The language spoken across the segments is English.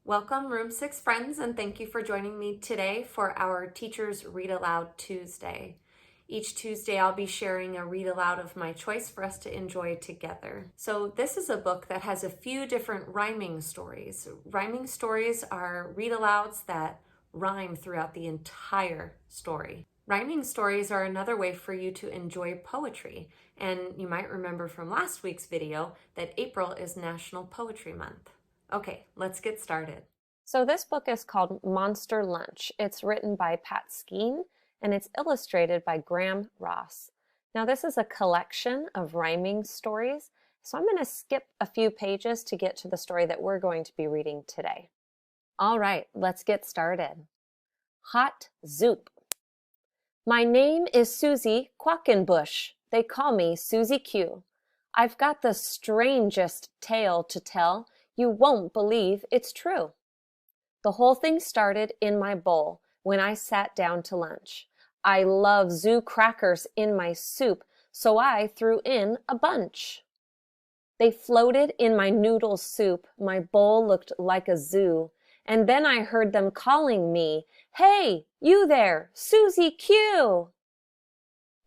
Welcome, Room 6 friends, and thank you for joining me today for our Teachers Read Aloud Tuesday. Each Tuesday, I'll be sharing a read aloud of my choice for us to enjoy together. So this is a book that has a few different rhyming stories. Rhyming stories are read alouds that rhyme throughout the entire story. Rhyming stories are another way for you to enjoy poetry. And you might remember from last week's video that April is National Poetry Month. Okay, let's get started. So this book is called Monster Lunch. It's written by Pat Skeen and it's illustrated by Graham Ross. Now this is a collection of rhyming stories, so I'm going to skip a few pages to get to the story that we're going to be reading today. All right, let's get started. Hot Zoop. My name is Susie Quackenbush. They call me Susie Q. I've got the strangest tale to tell. You won't believe it's true. The whole thing started in my bowl when I sat down to lunch. I love zoo crackers in my soup, so I threw in a bunch. They floated in my noodle soup. My bowl looked like a zoo. And then I heard them calling me, "Hey, you there, Susie Q!"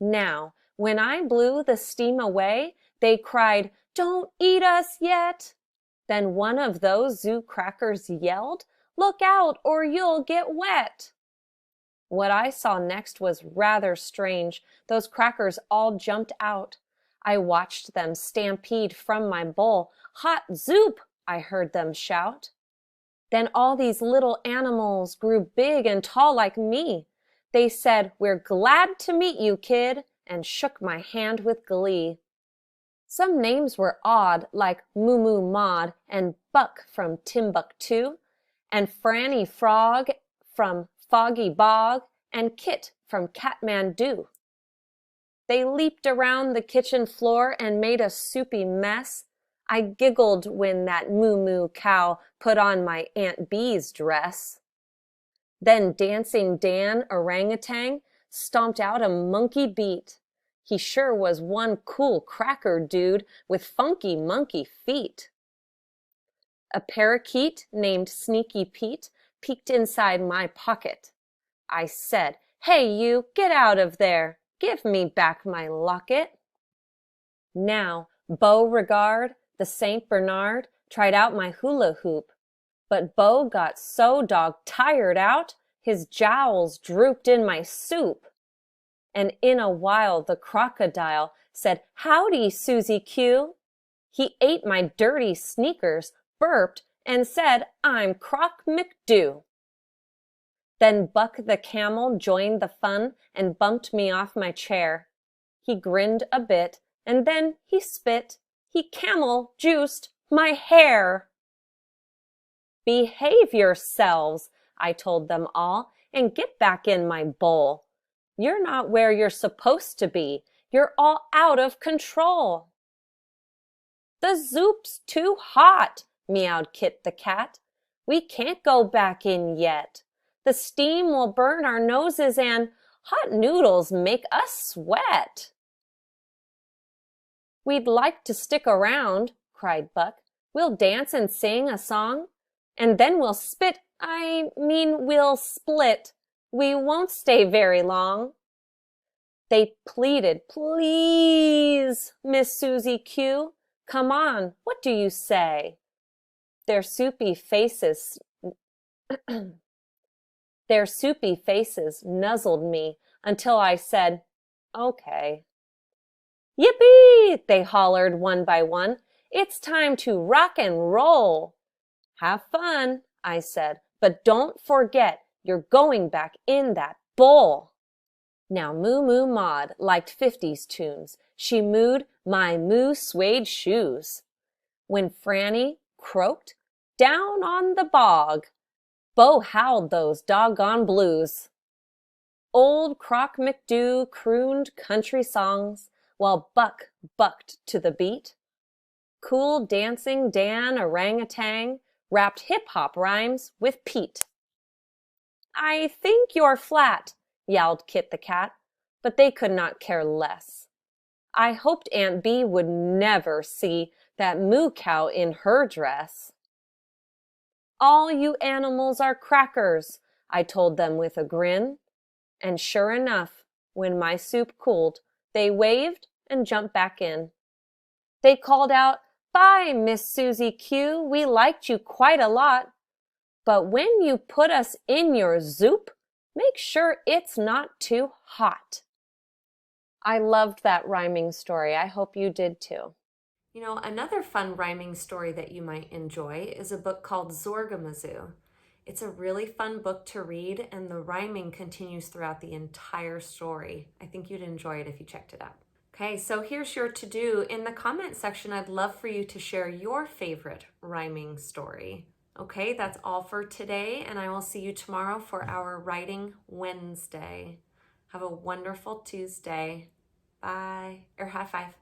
Now, when I blew the steam away, they cried, "Don't eat us yet!" Then one of those zoo crackers yelled, "Look out or you'll get wet!" What I saw next was rather strange. Those crackers all jumped out. I watched them stampede from my bowl. "Hot Zoop!" I heard them shout. Then all these little animals grew big and tall like me. They said, "We're glad to meet you, kid," and shook my hand with glee. Some names were odd, like Moo Moo Maud and Buck from Timbuktu, and Franny Frog from Foggy Bog, and Kit from Katmandu. They leaped around the kitchen floor and made a soupy mess. I giggled when that moo moo cow put on my Aunt Bee's dress. Then Dancing Dan Orangutan stomped out a monkey beat. He sure was one cool cracker dude with funky monkey feet. A parakeet named Sneaky Pete peeked inside my pocket. I said, "Hey you, get out of there. Give me back my locket." Now, Beauregard, the Saint Bernard, tried out my hula hoop. But Beau got so dog-tired out, his jowls drooped in my soup. And in a while the crocodile said, "Howdy, Susie Q." He ate my dirty sneakers, burped, and said, "I'm Croc McDoo." Then Buck the camel joined the fun and bumped me off my chair. He grinned a bit, and then he spit. He camel juiced my hair. "Behave yourselves," I told them all, "and get back in my bowl. You're not where you're supposed to be. You're all out of control." "The zoop's too hot," meowed Kit the cat. "We can't go back in yet. The steam will burn our noses and hot noodles make us sweat." "We'd like to stick around," cried Buck. "We'll dance and sing a song, and then we'll we'll split. We won't stay very long." They pleaded, "Please, Miss Susie Q, come on, what do you say?" Their soupy faces nuzzled me until I said, "Okay." "Yippee!" they hollered one by one. "It's time to rock and roll." "Have fun," I said, "but don't forget you're going back in that bowl." Now Moo Moo Maud liked 50s tunes. She mooed my moo suede shoes. When Franny croaked, "Down on the bog," Beau howled those doggone blues. Old Croc McDoo crooned country songs while Buck bucked to the beat. Cool Dancing Dan Orangutan rapped hip-hop rhymes with Pete. "I think you're flat," yowled Kit the cat, but they could not care less. I hoped Aunt Bee would never see that moo cow in her dress. All you animals are crackers, I told them with a grin. And sure enough, when my soup cooled, they waved and jumped back in. They called out, "Bye, Miss Susie Q. We liked you quite a lot. But when you put us in your soup, make sure it's not too hot." I loved that rhyming story. I hope you did too. You know, another fun rhyming story that you might enjoy is a book called Zorgamazoo. It's a really fun book to read, and the rhyming continues throughout the entire story. I think you'd enjoy it if you checked it out. Okay, so here's your to-do. In the comment section, I'd love for you to share your favorite rhyming story. Okay, that's all for today, and I will see you tomorrow for our Writing Wednesday. Have a wonderful Tuesday. Bye, or high five.